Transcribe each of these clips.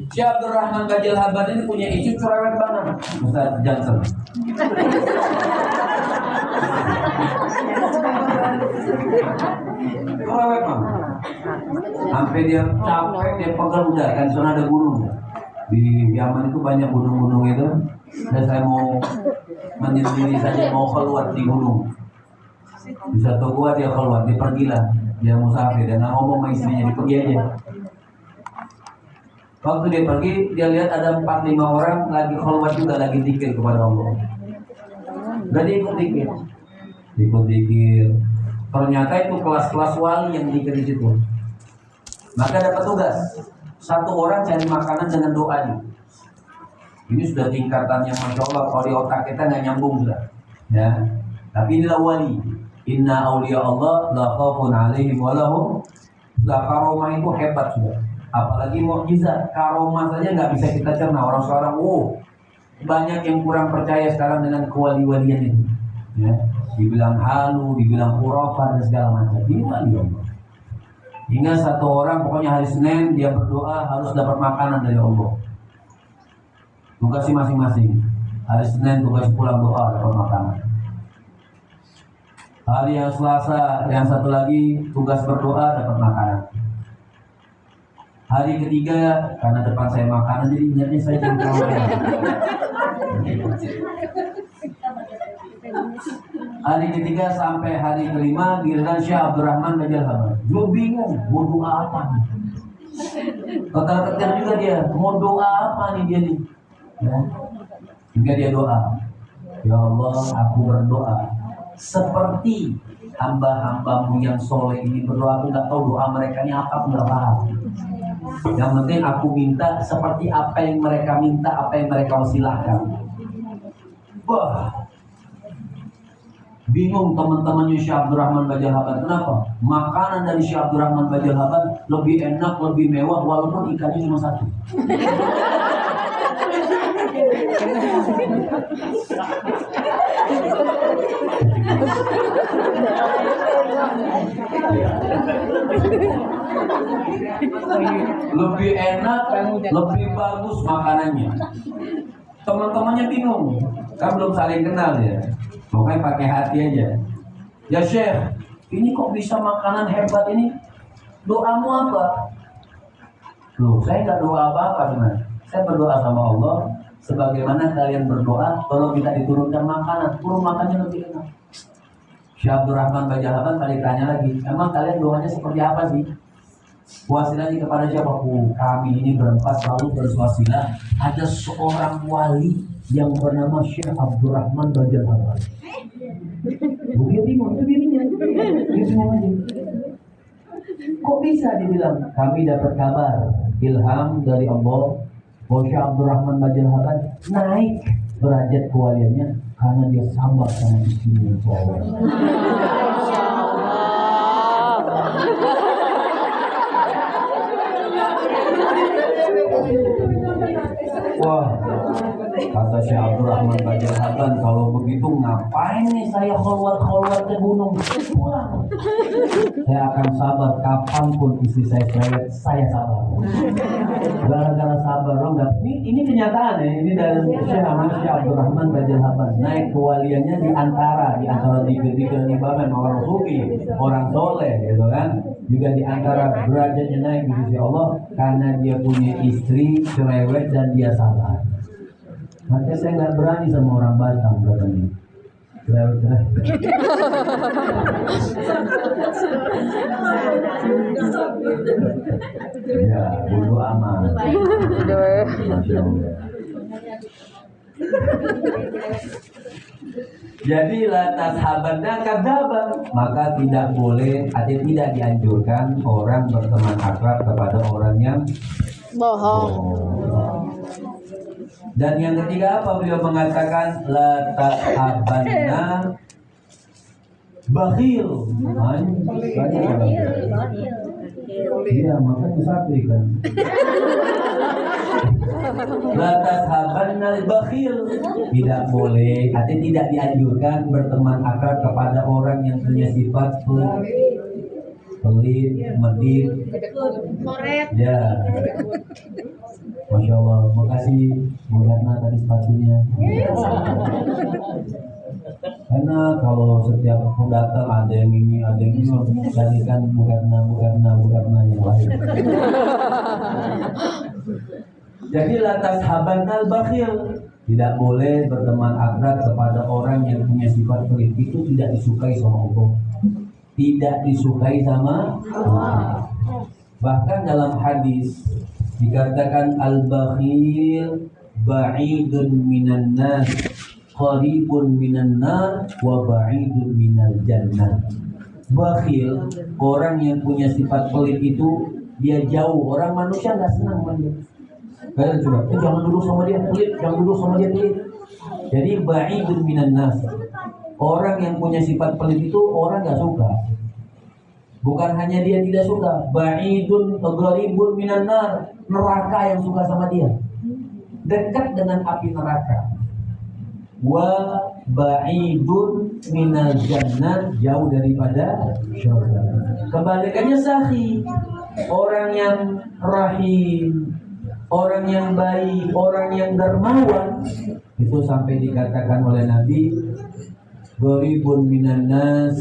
Si Abdurrahman Bajil Haban ini punya istri cerewet banget. Ustaz Johnson. Cerewet banget. Sampai dia capek, dia pegal udah kan, soalnya ada gunung. Di Yaman itu banyak gunung-gunung itu. Dan saya mau menyendiri saja, mau keluar di gunung. Di satu gua dia keluar, dia pergilah. Dia musafir dan ngomong sama istrinya, dia pergi aja. Waktu dia pergi, dia lihat ada 4-5 orang lagi keluar juga, lagi zikir kepada Allah. Dan dia ikut zikir. Ternyata itu kelas-kelas wali yang zikir di situ. Maka dapat tugas, satu orang cari makanan dengan doa ini. Ini sudah tingkatannya Masya Allah, kalau di otak kita nggak nyambung sudah. Ya. Tapi inilah wali. Inna awliya Allah la khaufun alaihim wa lahum. Karomah itu hebat sudah. Apalagi mukjizat, karomah saja nggak bisa kita cerna. Orang sekarang, banyak yang kurang percaya sekarang dengan kewali-walian ini. Ya. Dibilang halu, dibilang khurafat dan segala macam. Ini wali Allah. Hingga satu orang pokoknya hari Senin dia berdoa harus dapat makanan dari Allah. Tugasnya masing-masing. Hari Senin tugas pulang doa dapat makanan. Hari yang Selasa yang satu lagi tugas berdoa dapat makanan. Hari ketiga karena depan saya makanan jadi ingatnya saya jadi hari ketiga sampai hari kelima giliran Syekh Abdurrahman Bajil Haban. Dia bingung mau doa apa nih. Ketar-ketir juga dia mau doa apa nih dia nih. Ya. Hingga dia doa, ya Allah aku berdoa seperti hamba-hambamu yang soleh ini berdoa. Aku nggak tahu doa mereka ini apa, aku nggak paham. Yang penting aku minta seperti apa yang mereka minta, apa yang mereka wasilahkan. Wah, bingung teman-temannya Syekh Abdurrahman Bajil Haban. Kenapa? Makanan dari Syekh Abdurrahman Bajil Haban lebih enak, lebih mewah, walaupun ikannya cuma satu. Lebih enak, lebih bagus makanannya. Teman-temannya bingung, kan belum saling kenal ya. Pokoknya pakai hati aja. Ya Syekh, ini kok bisa makanan hebat ini? Doamu apa? Loh, saya nggak doa apa-apa teman. Saya berdoa sama Allah. Sebagaimana kalian berdoa, kalau kita diturunkan makanan, turun makannya lebih enak. Syekh Abdurrahman Bajil Haban kali tanya lagi, emang kalian doanya seperti apa sih? Wasilahnya kepada siapa? Kami ini berempat selalu berwasilah. Ada seorang wali yang bernama Syekh Abdurrahman Bajil Haban. Dia bingung, itu dirinya. Dia bingung aja. Kok bisa dibilang? Kami dapat kabar, ilham dari Allah. Syekh Abdurrahman Bajil Haban naik derajat kewaliannya karena dia sabar sama istrinya. Wah, kata Syekh Abdurrahman Bajil Haban, kalau begitu ngapain nih saya keluar ke gunung? Pulang. Saya akan sabar kapanpun istri saya cerewet, saya sabar. Gara-gara sabar, ini kenyataan ya. Ini dari Syekh Abdurrahman Bajil Haban. Naik kewaliannya di antara tiga ibadah orang sufi, orang soleh, gitu kan. Juga di antara derajatnya naik di sisi Allah karena dia punya istri cerewet dan dia sabar. Makanya saya nggak berani sama orang Batam katanya. Cerewet. Ya, bodo amat. Masya Allah. Jadi latas habannya kadzaba, maka tidak boleh atau tidak dianjurkan orang berteman akrab kepada orang yang bohong. Dan yang ketiga apa beliau mengatakan latas habannya bakhil. Iya, makanya satu kan. Latas habanal bakhil, tidak boleh atau tidak dianjurkan berteman akrab kepada orang yang punya sifat pelit, medit. Ya. Masya Allah, makasih Bu Herna tadi sepatunya. Karena kalau setiap datang ada yang ini, ada yang ini, carikan Bu Herna yang lain. Jadi lantas habanal bakhil, tidak boleh berteman akrab kepada orang yang punya sifat pelit. Itu tidak disukai sama Allah, tidak disukai sama Allah. Bahkan dalam hadis dikatakan al-bakhil ba'idun minan nas, qaribun minan nar, wa ba'idun minal jannah. Bakhil, orang yang punya sifat pelit itu dia jauh, orang manusia nggak senang sama dia. Kalian coba, jangan duduk sama dia pelit, jangan duduk sama dia pelit. Jadi ba'idun minan nas, orang yang punya sifat pelit itu orang nggak suka. Bukan hanya dia tidak suka, ba'idun gharibun minan nar, neraka yang suka sama dia, dekat dengan api neraka. Wa ba'idun minal jannah, jauh daripada surga. Kebalikannya sakhi, orang yang rahim, orang yang baik, orang yang dermawan, itu sampai dikatakan oleh Nabi, gharibun minan nas,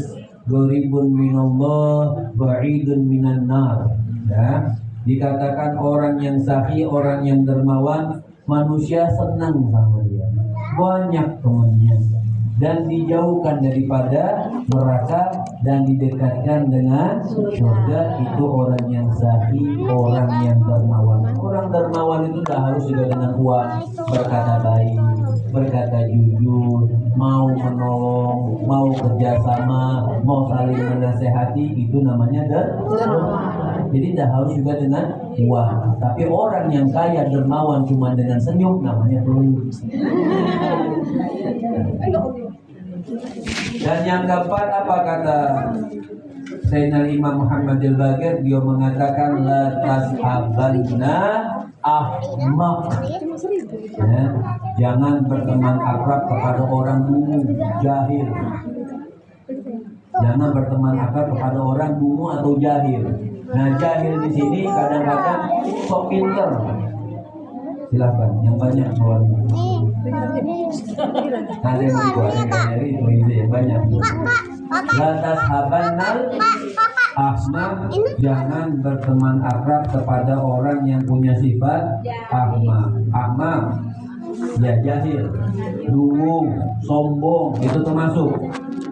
gharibun minallah, ba'idun minan nar. Ya, dikatakan orang yang sakhi, orang yang dermawan, manusia senang sama dia, banyak temannya, dan dijauhkan daripada neraka dan didekatkan dengan surga. Itu orang yang sakhi, orang yang dermawan. Orang dermawan itu tidak harus juga dengan uang, berkata baik, berkata jujur, mau menolong, mau kerjasama, mau saling menasehati, itu namanya dermawan. Jadi tidak harus juga dengan uang. Tapi orang yang kaya dermawan cuma dengan senyum, namanya pelit. Dan yang keempat, apa kata Sayyidina Imam Muhammad al-Baqir? Dia mengatakan la tashabanna ahmaq. Ya, jangan berteman akrab kepada orang dungu, jahil. Jangan berteman akrab kepada orang dungu atau jahil. Nah, jahil di sini kadang-kadang sok pinter. Silakan, yang banyak keluar. Nanti dari itu yang banyak. Lantas habanal ahmak, jangan berteman akrab kepada orang yang punya sifat ahmak. Ahmak, ya jahil, dungu, sombong, itu termasuk.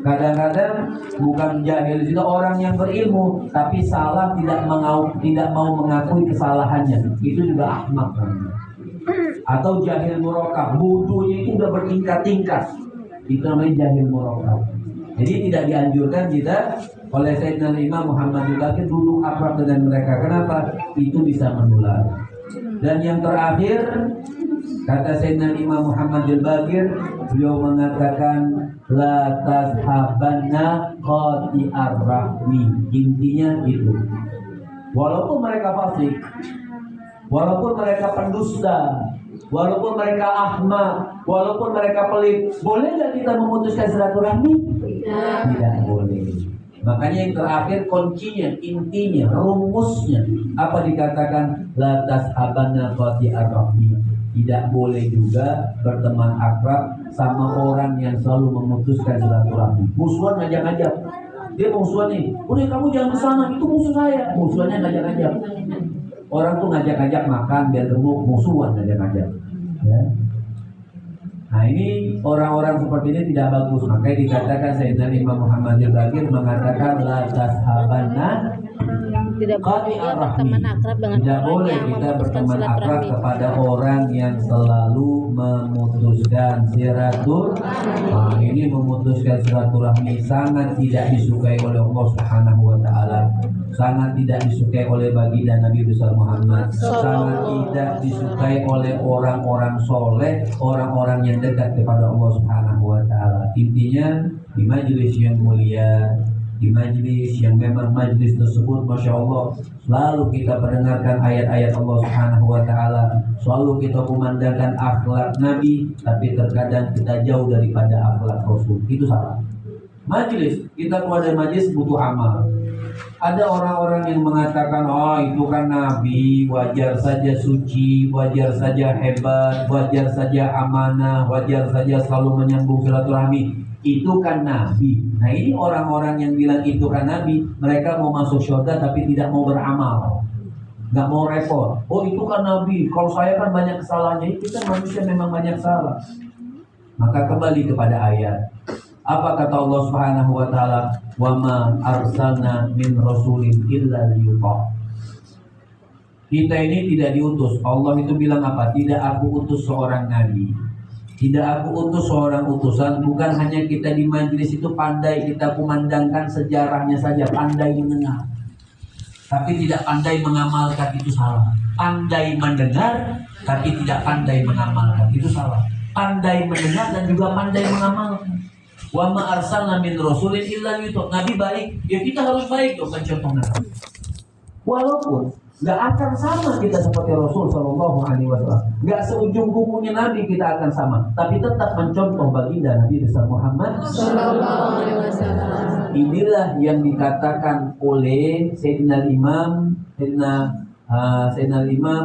Kadang-kadang bukan jahil juga orang yang berilmu, tapi salah tidak mau mengakui kesalahannya, itu juga ahmak. Atau jahil murakab, bodohnya itu udah bertingkat-tingkat, itu namanya jahil murakab. Jadi tidak dianjurkan kita oleh Sayyidina Imam Muhammad al-Baqir duduk akrab dengan mereka. Kenapa? Itu bisa menular. Dan yang terakhir, kata Sayyidina Imam Muhammad al-Baqir, beliau mengatakan la tashabanna qati'ar rahmi. Intinya itu, walaupun mereka fasik, walaupun mereka pendusta, walaupun mereka ahmak, walaupun mereka pelit, boleh nggak kita memutuskan silaturahmi? Tidak boleh. Makanya yang terakhir, kuncinya, intinya, rumusnya, apa dikatakan la tashabanna qati'ar rahmi. Tidak boleh juga berteman akrab sama orang yang selalu memutuskan silaturahmi. Musuhan ngajak-ngajak, dia musuhan nih, udah kamu jangan kesana, itu musuh saya. Musuhannya ngajak-ngajak. Orang tuh ngajak-ngajak makan biar gemuk, musuhan ngajak-ngajak. Ya. Nah, ini orang-orang seperti ini tidak bagus. Makanya dikatakan Sayyidina Imam Muhammad al-Baqir mengatakan la tashabanna tidak boleh berteman akrab dengan tidak orang boleh yang kita memutuskan berteman akrab silaturahmi. kepada orang yang selalu memutuskan silaturahmi. Nah, ini memutuskan silaturahmi sangat tidak disukai oleh Allah Subhanahu wa taala. Sangat tidak disukai oleh baginda Nabi besar Muhammad. Sangat tidak disukai oleh orang-orang soleh, orang-orang yang dekat kepada Allah Subhanahu wa taala. Intinya di majelis yang mulia, di majelis yang memang majelis tersebut Masya Allah selalu kita mendengarkan ayat-ayat Allah Subhanahu wa ta'ala, selalu kita memandangkan akhlak Nabi, tapi terkadang kita jauh daripada akhlak Rasul. Itu salah. Majelis, kita keluar dari majelis butuh amal. Ada orang-orang yang mengatakan, oh itu kan nabi, wajar saja suci, wajar saja hebat, wajar saja amanah, wajar saja selalu menyambung silaturahmi. Itu kan nabi. Nah ini orang-orang yang bilang itu kan nabi, mereka mau masuk surga tapi tidak mau beramal, nggak mau repot. Oh itu kan nabi, kalau saya kan banyak kesalahannya. Itu kan manusia memang banyak salah. Maka kembali kepada ayat. Apa kata Allah Subhanahu wa taala? Wa ma arsalna min rasulin illa liyuta. Kita ini tidak diutus. Allah itu bilang apa? Tidak aku utus seorang nabi. Tidak aku utus seorang utusan. Bukan hanya kita di majelis itu pandai kita kumandangkan sejarahnya saja, pandai mendengar. Tapi tidak pandai mengamalkan, itu salah. Pandai mendengar tapi tidak pandai mengamalkan, itu salah. Pandai mendengar dan juga pandai mengamalkan. Wa ma arsalna min rasulin illa liyuta. Nabi baik, ya kita harus baik dong, contoh Nabi. Walaupun nggak akan sama kita seperti Rasul Shallallahu Alaihi Wasallam, nggak seujung kukunya Nabi kita akan sama, tapi tetap mencontoh baginda Nabi besar Muhammad Shallallahu Alaihi Wasallam. Inilah yang dikatakan oleh Sayyidina Imam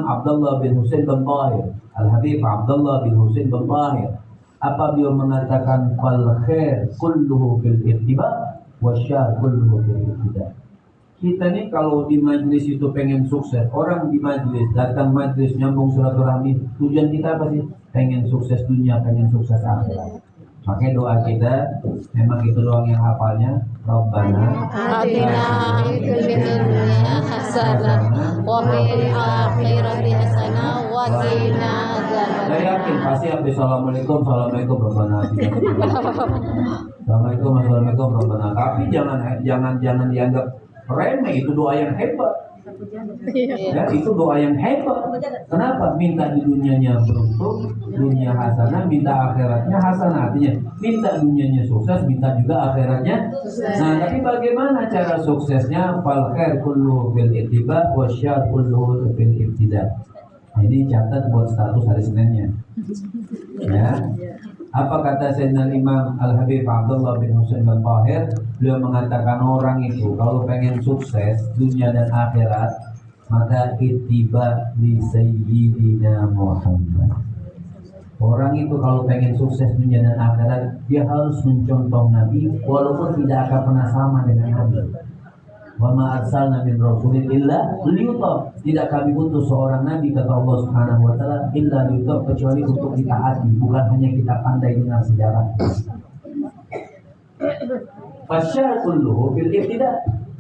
Abdullah bin Husain bin Tahir, Al-Habib Abdullah bin Husain bin Tahir. Apa beliau mengatakan, fal khair kulluhu fil ittiba wasyar kulluhu fil ittida. Kita nih kalau di majelis itu pengen sukses, orang di majelis datang majelis nyambung silaturahmi, tujuan kita apa sih? Pengen sukses dunia, pengen sukses akhirat. Makanya doa kita memang itu doang yang hafalnya, Rabbana atina fid dunya hasanah wa fil akhirati hasanah wa qina adzabannar. Saya yakin pasti habis assalamualaikum Rabbana atina. Assalamualaikum Rabbana. Tapi jangan dianggap remeh, itu doa yang hebat. Ya, itu doa yang hebat. Kenapa? Minta di dunianya beruntung, dunia hasanah, minta akhiratnya hasanah. Artinya minta dunianya sukses, minta juga akhiratnya. Nah, tapi bagaimana cara suksesnya? Fal khair kulluhu fil ittiba wasyarr kulluhu fil ibtida. Nah, ini catat buat status hari Seninnya. Ya. Apa kata Sayyidina Imam Al-Habib Abdullah bin Husain bin Tahir? Beliau mengatakan orang itu kalau pengen sukses dunia dan akhirat, maka ittiba li sayyidina Muhammad. Orang itu kalau pengen sukses dunia dan akhirat, dia harus mencontoh Nabi walaupun tidak akan pernah sama dengan Nabi. Wa ma arsalna min rasulin illa liyuta. Tidak kami utus seorang nabi, kata Allah Subhanahu wa taala, illa liyuta, kecuali untuk ditaati, bukan hanya kita pandai dengar sejarah. Fasyar kulluhu fil ibtida.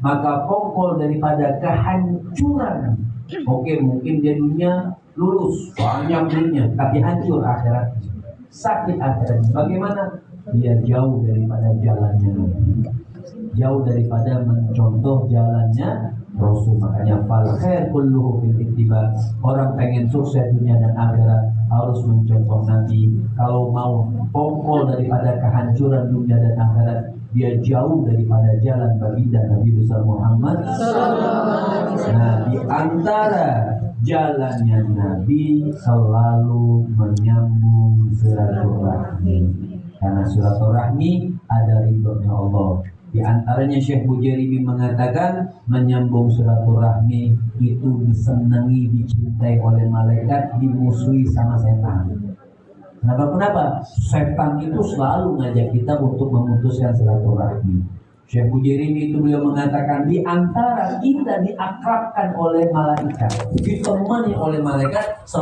Maka pokok daripada kehancuran. Oke, mungkin dia dunia lulus, banyak dunia, tapi hancur akhirat. Sakit akhirat. Bagaimana? Dia jauh daripada jalannya Nabi, jauh daripada mencontoh jalannya Rasul. Makanya fal khair kulluhu fil ittiba. Orang pengen sukses dunia dan akhirat harus mencontoh Nabi. Kalau mau pokok daripada kehancuran dunia dan akhirat, dia jauh daripada jalan baginda Nabi besar Muhammad. Nah, di antara jalannya Nabi selalu menyambung silaturahmi. Karena silaturahmi ada ridhonya Allah. Di antaranya Syekh Bujairibi mengatakan menyambung silaturahmi itu disenangi, dicintai oleh malaikat, dimusuhi sama setan. Kenapa? Setan itu selalu ngajak kita untuk memutuskan silaturahmi. Syekh Bujairibi itu beliau mengatakan di antara kita diakrabkan oleh malaikat, ditemani oleh malaikat.